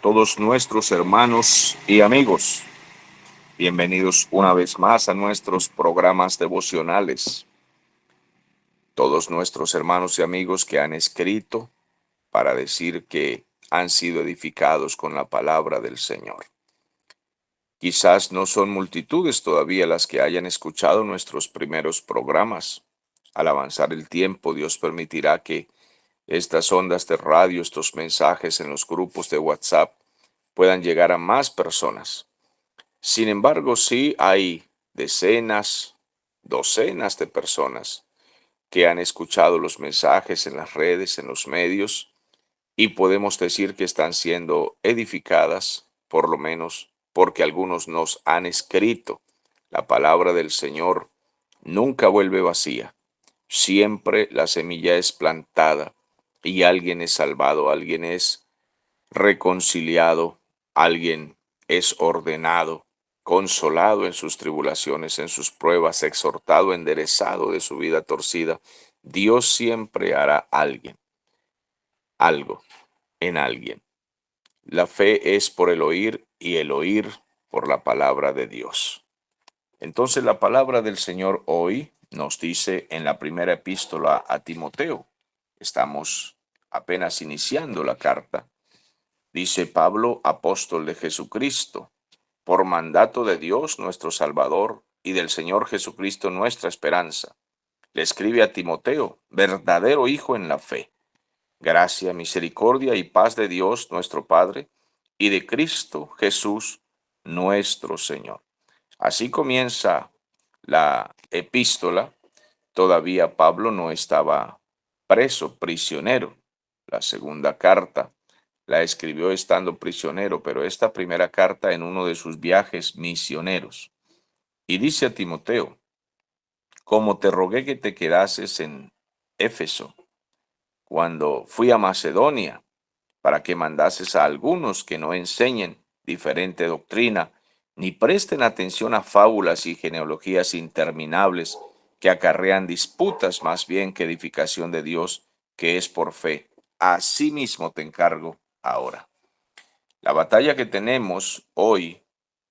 todos nuestros hermanos y amigos. Bienvenidos una vez más a nuestros programas devocionales. Todos nuestros hermanos y amigos que han escrito para decir que han sido edificados con la palabra del Señor. Quizás no son multitudes todavía las que hayan escuchado nuestros primeros programas. Al avanzar el tiempo, Dios permitirá que estas ondas de radio, estos mensajes en los grupos de WhatsApp puedan llegar a más personas. Sin embargo, sí hay decenas, docenas de personas que han escuchado los mensajes en las redes, en los medios, y podemos decir que están siendo edificadas, por lo menos porque algunos nos han escrito. La palabra del Señor nunca vuelve vacía. Siempre la semilla es plantada y alguien es salvado, alguien es reconciliado, alguien es ordenado, consolado en sus tribulaciones, en sus pruebas, exhortado, enderezado de su vida torcida. Dios siempre hará algo en alguien. La fe es por el oír y el oír por la palabra de Dios. Entonces la palabra del Señor hoy nos dice en la primera epístola a Timoteo. Estamos apenas iniciando la carta. Dice Pablo, apóstol de Jesucristo, por mandato de Dios nuestro Salvador y del Señor Jesucristo nuestra esperanza. Le escribe a Timoteo, verdadero hijo en la fe. Gracia, misericordia y paz de Dios nuestro Padre y de Cristo Jesús nuestro Señor. Así comienza la epístola. Todavía Pablo no estaba preso, prisionero. La segunda carta la escribió estando prisionero, pero esta primera carta en uno de sus viajes misioneros. Y dice a Timoteo, como te rogué que te quedases en Éfeso, cuando fui a Macedonia, para que mandases a algunos que no enseñen diferente doctrina, ni presten atención a fábulas y genealogías interminables que acarrean disputas más bien que edificación de Dios, que es por fe. Asimismo te encargo ahora. La batalla que tenemos hoy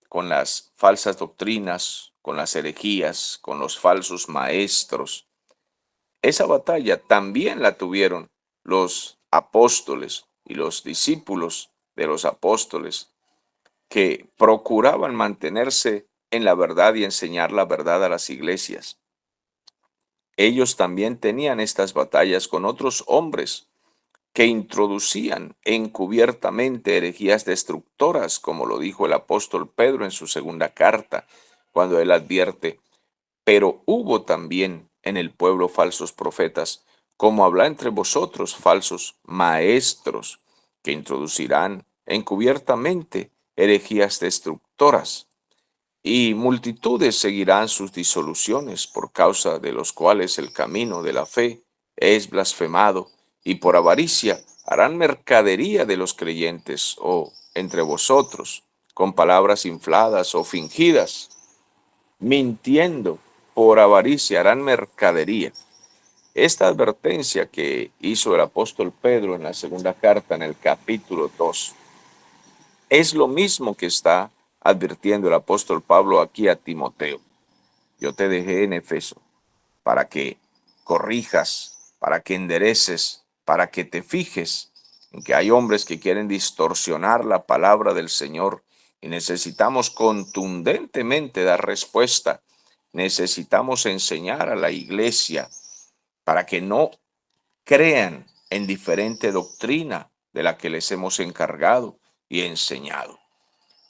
con las falsas doctrinas, con las herejías, con los falsos maestros, esa batalla también la tuvieron los apóstoles y los discípulos de los apóstoles que procuraban mantenerse en la verdad y enseñar la verdad a las iglesias. Ellos también tenían estas batallas con otros hombres que introducían encubiertamente herejías destructoras, como lo dijo el apóstol Pedro en su segunda carta, cuando él advierte, pero hubo también en el pueblo falsos profetas, como habrá entre vosotros falsos maestros, que introducirán encubiertamente herejías destructoras, y multitudes seguirán sus disoluciones, por causa de los cuales el camino de la fe es blasfemado, y por avaricia harán mercadería de los creyentes o entre vosotros, con palabras infladas o fingidas, mintiendo por avaricia harán mercadería. Esta advertencia que hizo el apóstol Pedro en la segunda carta, en el capítulo 2, es lo mismo que está advirtiendo el apóstol Pablo aquí a Timoteo. Yo te dejé en Efeso para que corrijas, para que endereces, para que te fijes en que hay hombres que quieren distorsionar la palabra del Señor y necesitamos contundentemente dar respuesta. Necesitamos enseñar a la iglesia para que no crean en diferente doctrina de la que les hemos encargado y enseñado,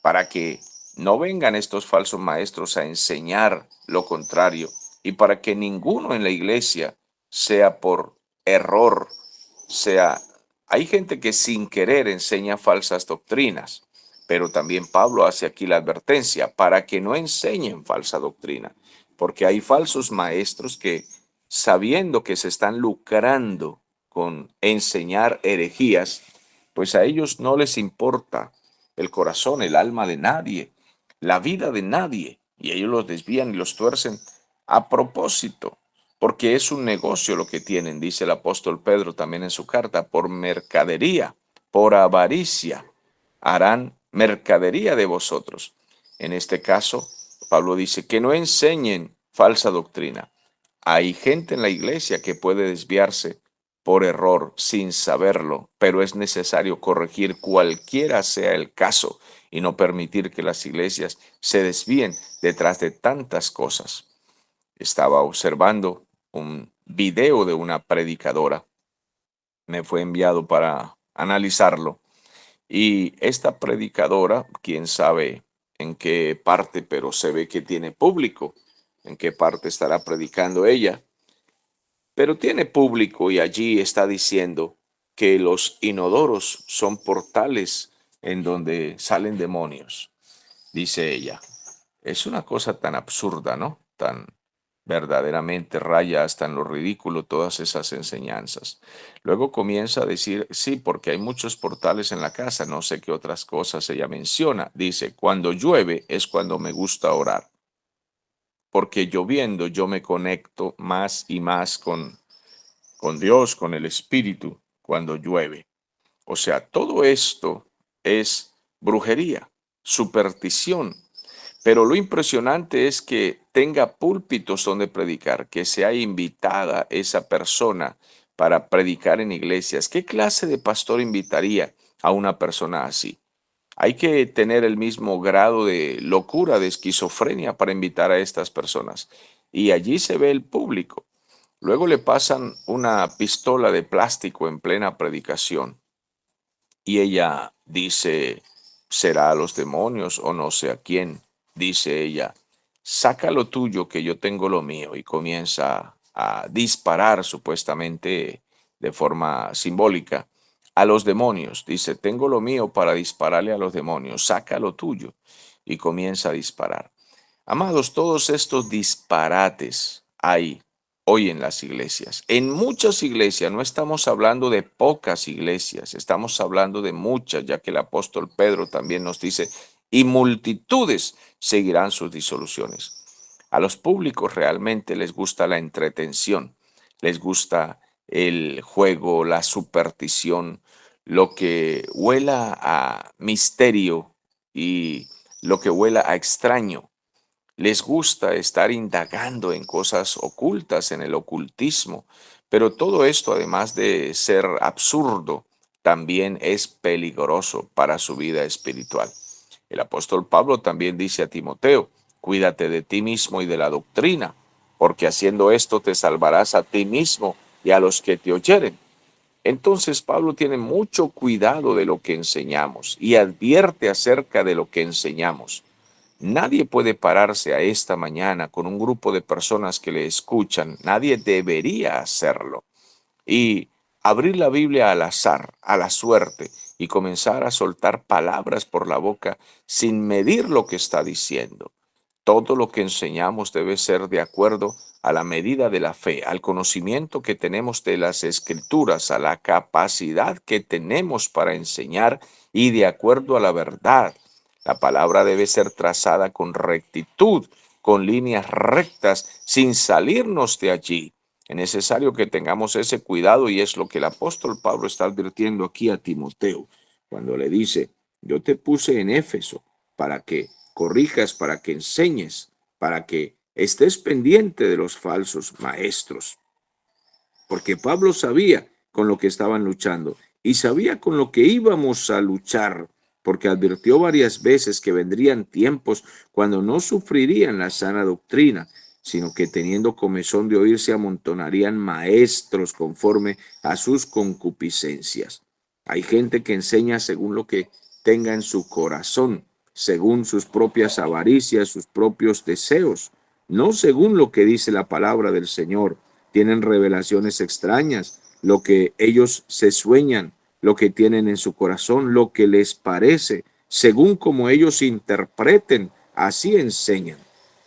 para que no vengan estos falsos maestros a enseñar lo contrario y para que ninguno en la iglesia sea por error, sea... Hay gente que sin querer enseña falsas doctrinas, pero también Pablo hace aquí la advertencia para que no enseñen falsa doctrina, porque hay falsos maestros que, sabiendo que se están lucrando con enseñar herejías, pues a ellos no les importa el corazón, el alma de nadie, la vida de nadie, y ellos los desvían y los tuercen a propósito, porque es un negocio lo que tienen, dice el apóstol Pedro también en su carta, por mercadería, por avaricia. harán mercadería de vosotros. En este caso, Pablo dice que no enseñen falsa doctrina. Hay gente en la iglesia que puede desviarse por error sin saberlo, pero es necesario corregir cualquiera sea el caso y no permitir que las iglesias se desvíen detrás de tantas cosas. Estaba observando un video de una predicadora, me fue enviado para analizarlo, y esta predicadora, quién sabe en qué parte, pero se ve que tiene público, en qué parte estará predicando ella, pero tiene público y allí está diciendo que los inodoros son portales en donde salen demonios, dice ella. Es una cosa tan absurda, ¿no? Tan verdaderamente raya hasta en lo ridículo todas esas enseñanzas. Luego comienza a decir, sí, porque hay muchos portales en la casa, no sé qué otras cosas ella menciona. Dice, cuando llueve es cuando me gusta orar, porque lloviendo yo me conecto más y más con Dios, con el Espíritu, cuando llueve. O sea, todo esto es brujería, superstición. Pero lo impresionante es que tenga púlpitos donde predicar, que sea invitada esa persona para predicar en iglesias. ¿Qué clase de pastor invitaría a una persona así? Hay que tener el mismo grado de locura, de esquizofrenia para invitar a estas personas. Y allí se ve el público. Luego le pasan una pistola de plástico en plena predicación y ella dice, será a los demonios o no sé a quién, dice ella, saca lo tuyo que yo tengo lo mío, y comienza a disparar supuestamente de forma simbólica a los demonios. Dice, tengo lo mío para dispararle a los demonios, saca lo tuyo, y comienza a disparar. Amados, todos estos disparates hay hoy en las iglesias. En muchas iglesias, no estamos hablando de pocas iglesias, estamos hablando de muchas, ya que el apóstol Pedro también nos dice, y multitudes seguirán sus disoluciones. A los públicos realmente les gusta la entretención, les gusta el juego, la superstición, lo que huela a misterio y lo que huela a extraño. Les gusta estar indagando en cosas ocultas, en el ocultismo, pero todo esto, además de ser absurdo, también es peligroso para su vida espiritual. El apóstol Pablo también dice a Timoteo, cuídate de ti mismo y de la doctrina, porque haciendo esto te salvarás a ti mismo y a los que te oyeren. Entonces Pablo tiene mucho cuidado de lo que enseñamos y advierte acerca de lo que enseñamos. Nadie puede pararse a esta mañana con un grupo de personas que le escuchan. Nadie debería hacerlo. Y abrir la Biblia al azar, a la suerte, y comenzar a soltar palabras por la boca sin medir lo que está diciendo. Todo lo que enseñamos debe ser de acuerdo a la medida de la fe, al conocimiento que tenemos de las escrituras, a la capacidad que tenemos para enseñar y de acuerdo a la verdad. La palabra debe ser trazada con rectitud, con líneas rectas, sin salirnos de allí. Es necesario que tengamos ese cuidado y es lo que el apóstol Pablo está advirtiendo aquí a Timoteo, cuando le dice, yo te puse en Éfeso para que corrijas, para que enseñes, para que estés pendiente de los falsos maestros. Porque Pablo sabía con lo que estaban luchando y sabía con lo que íbamos a luchar, porque advirtió varias veces que vendrían tiempos cuando no sufrirían la sana doctrina, sino que teniendo comezón de oír se amontonarían maestros conforme a sus concupiscencias. Hay gente que enseña según lo que tenga en su corazón, según sus propias avaricias, sus propios deseos, no según lo que dice la palabra del Señor. Tienen revelaciones extrañas, lo que ellos se sueñan, lo que tienen en su corazón, lo que les parece, según como ellos interpreten, así enseñan.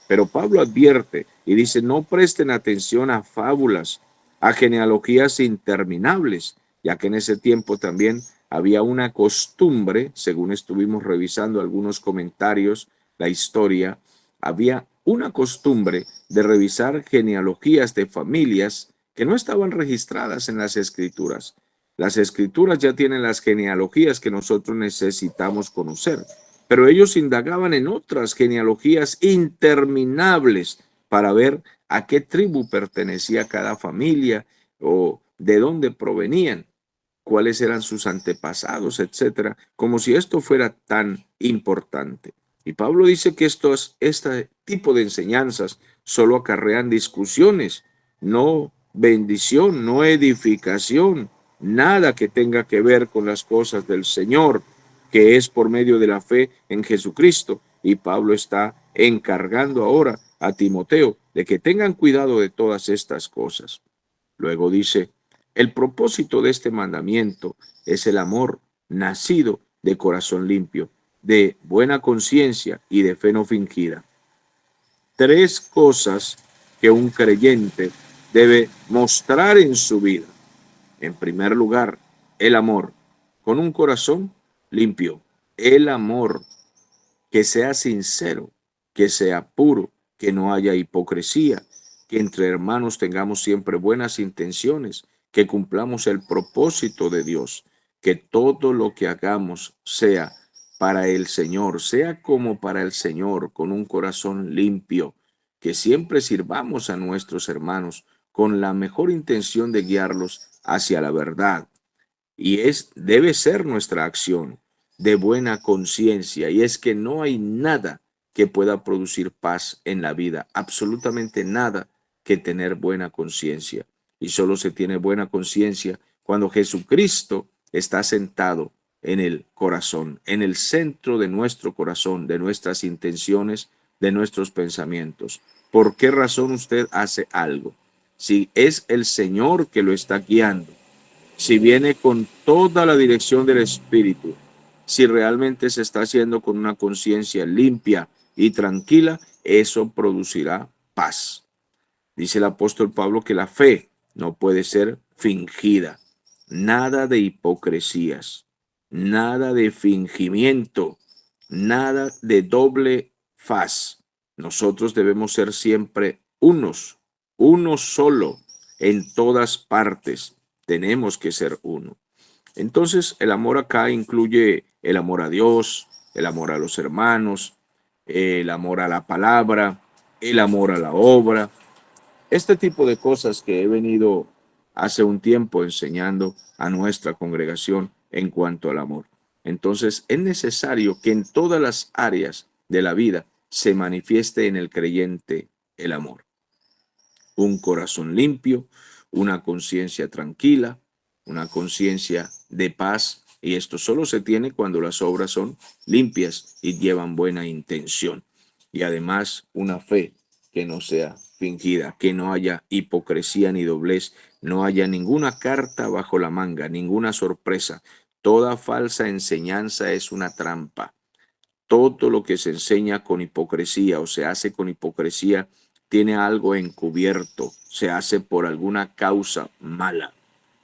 Pero Pablo advierte y dice, no presten atención a fábulas, a genealogías interminables, ya que en ese tiempo también había una costumbre, según estuvimos revisando algunos comentarios, la historia, había una costumbre de revisar genealogías de familias que no estaban registradas en las escrituras. Las escrituras ya tienen las genealogías que nosotros necesitamos conocer, pero ellos indagaban en otras genealogías interminables para ver a qué tribu pertenecía cada familia o de dónde provenían, cuáles eran sus antepasados, etcétera, como si esto fuera tan importante. Y Pablo dice que este tipo de enseñanzas solo acarrean discusiones, no bendición, no edificación, nada que tenga que ver con las cosas del Señor, que es por medio de la fe en Jesucristo. Y Pablo está encargando ahora a Timoteo de que tengan cuidado de todas estas cosas. Luego dice, el propósito de este mandamiento es el amor nacido de corazón limpio, de buena conciencia y de fe no fingida. Tres cosas que un creyente debe mostrar en su vida. En primer lugar, el amor, con un corazón limpio. El amor, que sea sincero, que sea puro, que no haya hipocresía, que entre hermanos tengamos siempre buenas intenciones, que cumplamos el propósito de Dios, que todo lo que hagamos sea para el Señor, sea como para el Señor, con un corazón limpio, que siempre sirvamos a nuestros hermanos con la mejor intención de guiarlos hacia la verdad. Y debe ser nuestra acción de buena conciencia. Y es que no hay nada que pueda producir paz en la vida, absolutamente nada que tener buena conciencia. Y solo se tiene buena conciencia cuando Jesucristo está sentado en el corazón, en el centro de nuestro corazón, de nuestras intenciones, de nuestros pensamientos. ¿Por qué razón usted hace algo? Si es el Señor que lo está guiando, si viene con toda la dirección del Espíritu, si realmente se está haciendo con una conciencia limpia y tranquila, eso producirá paz. Dice el apóstol Pablo que la fe no puede ser fingida. Nada de hipocresías, nada de fingimiento, nada de doble faz. Nosotros debemos ser siempre uno solo en todas partes. Tenemos que ser uno. Entonces, el amor acá incluye el amor a Dios, el amor a los hermanos, el amor a la palabra, el amor a la obra, este tipo de cosas que he venido hace un tiempo enseñando a nuestra congregación en cuanto al amor. Entonces, es necesario que en todas las áreas de la vida se manifieste en el creyente el amor. Un corazón limpio, una conciencia tranquila, una conciencia de paz. Y esto solo se tiene cuando las obras son limpias y llevan buena intención. Y además una fe que no sea fingida, que no haya hipocresía ni doblez, no haya ninguna carta bajo la manga, ninguna sorpresa. Toda falsa enseñanza es una trampa. Todo lo que se enseña con hipocresía o se hace con hipocresía tiene algo encubierto, se hace por alguna causa mala.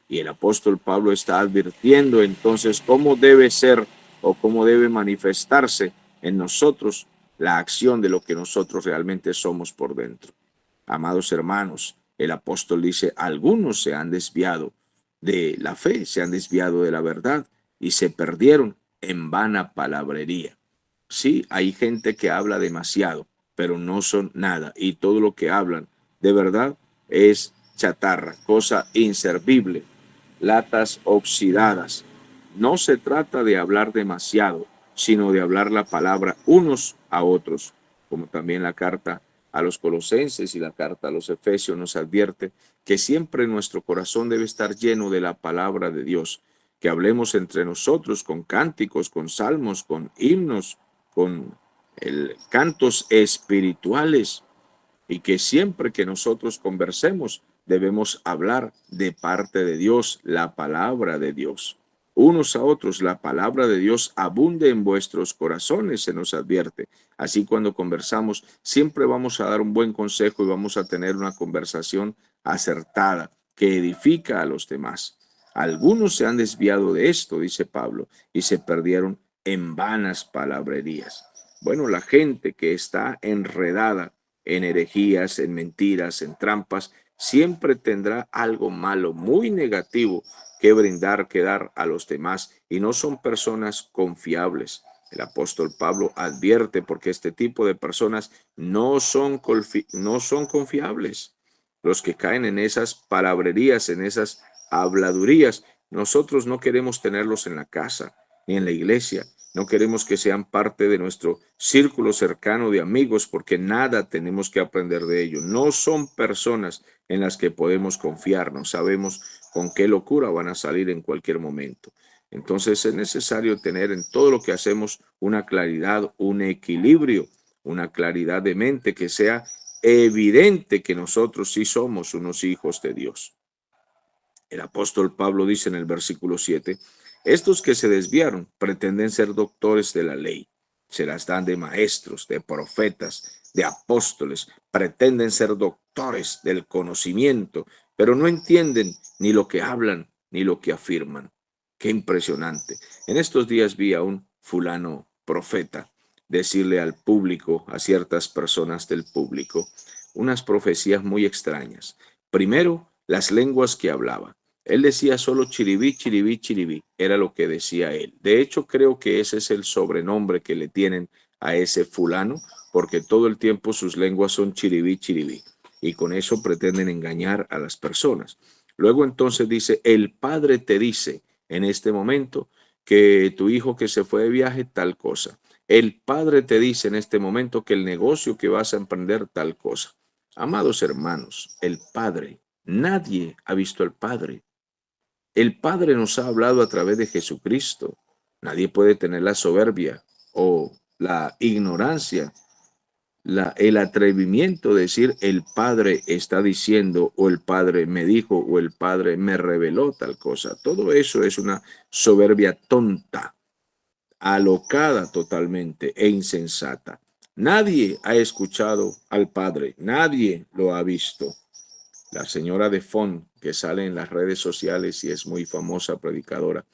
Y el apóstol Pablo está advirtiendo entonces cómo debe ser o cómo debe manifestarse en nosotros la acción de lo que nosotros realmente somos por dentro. Amados hermanos, el apóstol dice, algunos se han desviado de la fe, se han desviado de la verdad y se perdieron en vana palabrería. Sí, hay gente que habla demasiado, pero no son nada. Y todo lo que hablan de verdad es chatarra, cosa inservible, latas oxidadas. No se trata de hablar demasiado, sino de hablar la palabra unos a otros, como también la carta a los Colosenses y la carta a los Efesios nos advierte que siempre nuestro corazón debe estar lleno de la palabra de Dios, que hablemos entre nosotros con cánticos, con salmos, con himnos, con cantos espirituales, y que siempre que nosotros conversemos debemos hablar de parte de Dios, la palabra de Dios. Unos a otros, la palabra de Dios abunde en vuestros corazones, se nos advierte. Así cuando conversamos, siempre vamos a dar un buen consejo y vamos a tener una conversación acertada que edifica a los demás. Algunos se han desviado de esto, dice Pablo, y se perdieron en vanas palabrerías. Bueno, la gente que está enredada en herejías, en mentiras, en trampas, siempre tendrá algo malo, muy negativo que brindar, que dar a los demás y no son personas confiables. El apóstol Pablo advierte porque este tipo de personas no son confiables. Los que caen en esas palabrerías, en esas habladurías, nosotros no queremos tenerlos en la casa ni en la iglesia. No queremos que sean parte de nuestro círculo cercano de amigos porque nada tenemos que aprender de ellos. No son personas en las que podemos confiar. No sabemos con qué locura van a salir en cualquier momento. Entonces es necesario tener en todo lo que hacemos una claridad, un equilibrio, una claridad de mente que sea evidente que nosotros sí somos unos hijos de Dios. El apóstol Pablo dice en el versículo 7, estos que se desviaron pretenden ser doctores de la ley, se las dan de maestros, de profetas, de apóstoles, pretenden ser doctores del conocimiento, pero no entienden ni lo que hablan ni lo que afirman. Qué impresionante. En estos días vi a un fulano profeta decirle al público, a ciertas personas del público, unas profecías muy extrañas. Primero, las lenguas que hablaba. Él decía solo chiribí, chiribí, chiribí. Era lo que decía él. De hecho, creo que ese es el sobrenombre que le tienen a ese fulano, porque todo el tiempo sus lenguas son chiribí, chiribí. Y con eso pretenden engañar a las personas. Luego entonces dice, el padre te dice en este momento que tu hijo que se fue de viaje, tal cosa. El padre te dice en este momento que el negocio que vas a emprender, tal cosa. Amados hermanos, el padre, nadie ha visto al padre. El Padre nos ha hablado a través de Jesucristo. Nadie puede tener la soberbia o la ignorancia, el atrevimiento de decir el Padre está diciendo o el Padre me dijo o el Padre me reveló tal cosa. Todo eso es una soberbia tonta, alocada totalmente e insensata. Nadie ha escuchado al Padre, nadie lo ha visto. La señora de Font, que sale en las redes sociales y es muy famosa predicadora,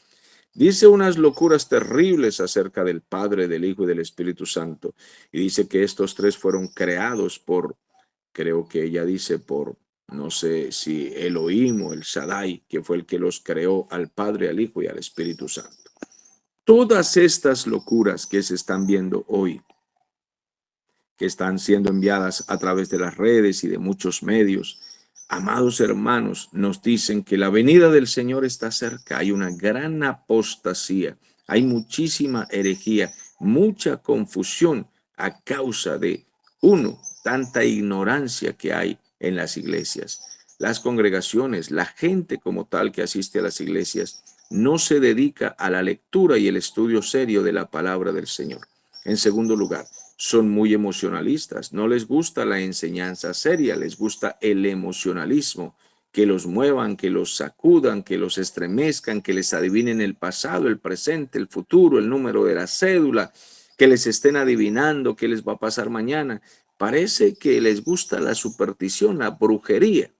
dice unas locuras terribles acerca del Padre, del Hijo y del Espíritu Santo. Y dice que estos tres fueron creados por, creo que ella dice por, no sé si Elohim o el Shaddai, que fue el que los creó al Padre, al Hijo y al Espíritu Santo. Todas estas locuras que se están viendo hoy, que están siendo enviadas a través de las redes y de muchos medios, amados hermanos, nos dicen que la venida del Señor está cerca. Hay una gran apostasía, hay muchísima herejía, mucha confusión a causa de, uno, tanta ignorancia que hay en las iglesias. Las congregaciones, la gente como tal que asiste a las iglesias, no se dedica a la lectura y el estudio serio de la palabra del Señor. En segundo lugar, son muy emocionalistas, no les gusta la enseñanza seria, les gusta el emocionalismo, que los muevan, que los sacudan, que los estremezcan, que les adivinen el pasado, el presente, el futuro, el número de la cédula, que les estén adivinando qué les va a pasar mañana. Parece que les gusta la superstición, la brujería.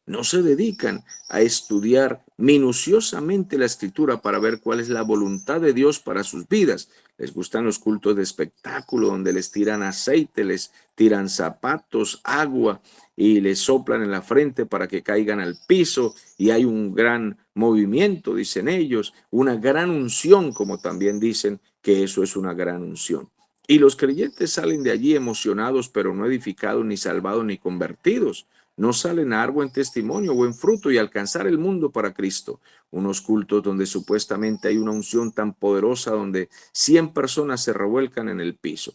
No se dedican a estudiar minuciosamente la escritura para ver cuál es la voluntad de Dios para sus vidas. Les gustan los cultos de espectáculo donde les tiran aceite, les tiran zapatos, agua y les soplan en la frente para que caigan al piso y hay un gran movimiento, dicen ellos, una gran unción, como también dicen que eso es una gran unción. Y los creyentes salen de allí emocionados, pero no edificados, ni salvados, ni convertidos. No salen a dar buen testimonio, buen fruto y alcanzar el mundo para Cristo. Unos cultos donde supuestamente hay una unción tan poderosa donde 100 personas se revuelcan en el piso.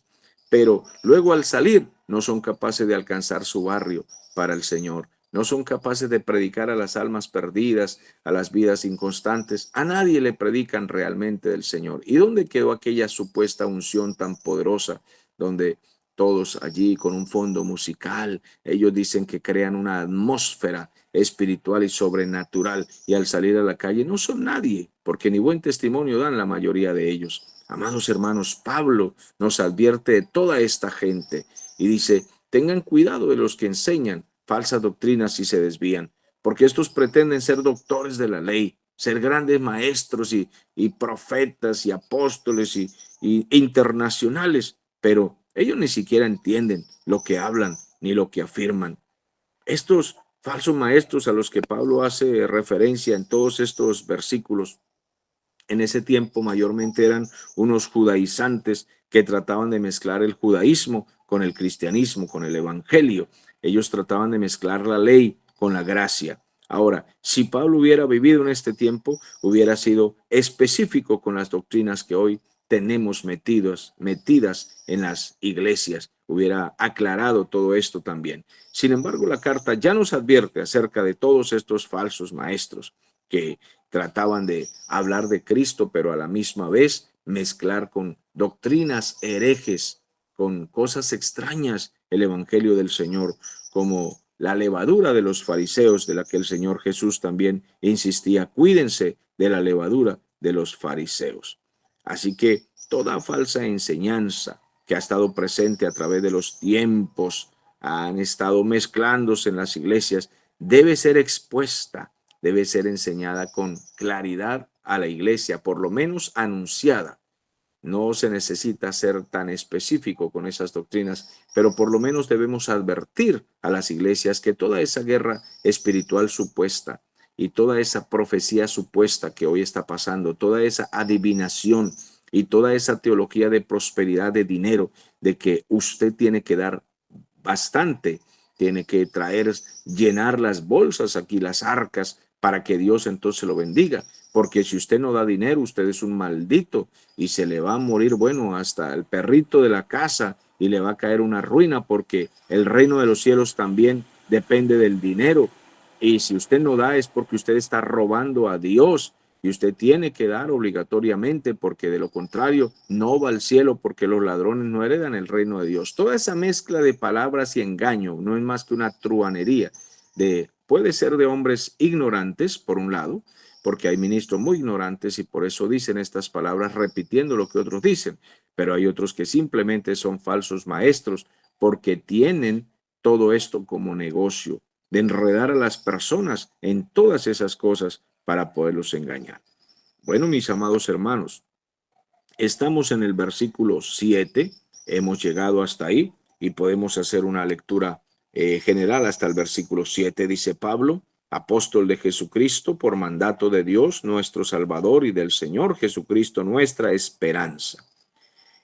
Pero luego al salir no son capaces de alcanzar su barrio para el Señor. No son capaces de predicar a las almas perdidas, a las vidas inconstantes. A nadie le predican realmente del Señor. ¿Y dónde quedó aquella supuesta unción tan poderosa donde todos allí con un fondo musical? Ellos dicen que crean una atmósfera espiritual y sobrenatural y al salir a la calle no son nadie, porque ni buen testimonio dan la mayoría de ellos. Amados hermanos, Pablo nos advierte de toda esta gente y dice, tengan cuidado de los que enseñan falsas doctrinas y se desvían, porque estos pretenden ser doctores de la ley, ser grandes maestros y profetas y apóstoles y internacionales, pero ellos ni siquiera entienden lo que hablan ni lo que afirman. Estos falsos maestros a los que Pablo hace referencia en todos estos versículos, en ese tiempo mayormente eran unos judaizantes que trataban de mezclar el judaísmo con el cristianismo, con el evangelio. Ellos trataban de mezclar la ley con la gracia. Ahora, si Pablo hubiera vivido en este tiempo, hubiera sido específico con las doctrinas que hoy tenemos metidas en las iglesias. Hubiera aclarado todo esto también. Sin embargo, la carta ya nos advierte acerca de todos estos falsos maestros que trataban de hablar de Cristo, pero a la misma vez mezclar con doctrinas herejes, con cosas extrañas el Evangelio del Señor, como la levadura de los fariseos, de la que el Señor Jesús también insistía, cuídense de la levadura de los fariseos. Así que toda falsa enseñanza que ha estado presente a través de los tiempos, han estado mezclándose en las iglesias, debe ser expuesta, debe ser enseñada con claridad a la iglesia, por lo menos anunciada. No se necesita ser tan específico con esas doctrinas, pero por lo menos debemos advertir a las iglesias que toda esa guerra espiritual supuesta y toda esa profecía supuesta que hoy está pasando, toda esa adivinación y toda esa teología de prosperidad de dinero, de que usted tiene que dar bastante, tiene que traer, llenar las bolsas aquí, las arcas, para que Dios entonces lo bendiga. Porque si usted no da dinero, usted es un maldito y se le va a morir, bueno, hasta el perrito de la casa y le va a caer una ruina, porque el reino de los cielos también depende del dinero. Y si usted no da es porque usted está robando a Dios. Y usted tiene que dar obligatoriamente, porque de lo contrario no va al cielo, porque los ladrones no heredan el reino de Dios. Toda esa mezcla de palabras y engaño no es más que una truanería. Puede ser de hombres ignorantes, por un lado, porque hay ministros muy ignorantes y por eso dicen estas palabras repitiendo lo que otros dicen, pero hay otros que simplemente son falsos maestros porque tienen todo esto como negocio, de enredar a las personas en todas esas cosas para poderlos engañar. Bueno, mis amados hermanos, estamos en el versículo 7, hemos llegado hasta ahí y podemos hacer una lectura general hasta el versículo 7. Dice Pablo, apóstol de Jesucristo, por mandato de Dios, nuestro Salvador, y del Señor Jesucristo, nuestra esperanza.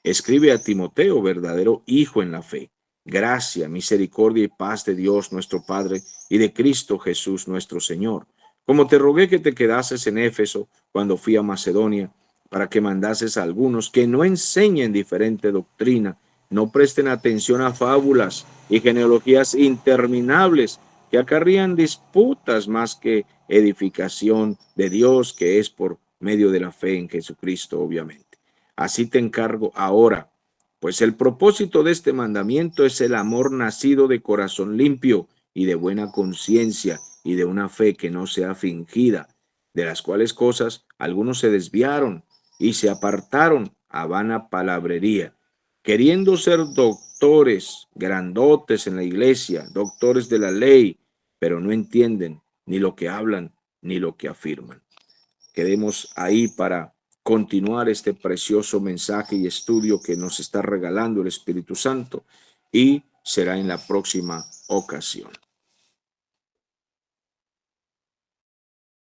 Escribe a Timoteo, verdadero hijo en la fe. Gracia, misericordia y paz de Dios nuestro Padre y de Cristo Jesús nuestro Señor. Como te rogué que te quedases en Éfeso cuando fui a Macedonia, para que mandases a algunos que no enseñen diferente doctrina, no presten atención a fábulas y genealogías interminables que acarrían disputas más que edificación de Dios, que es por medio de la fe en Jesucristo, obviamente. Así te encargo ahora, pues el propósito de este mandamiento es el amor nacido de corazón limpio y de buena conciencia y de una fe que no sea fingida, de las cuales cosas algunos se desviaron y se apartaron a vana palabrería, queriendo ser doctores, grandotes en la iglesia, doctores de la ley, pero no entienden ni lo que hablan ni lo que afirman. Quedemos ahí para continuar este precioso mensaje y estudio que nos está regalando el Espíritu Santo, y será en la próxima ocasión.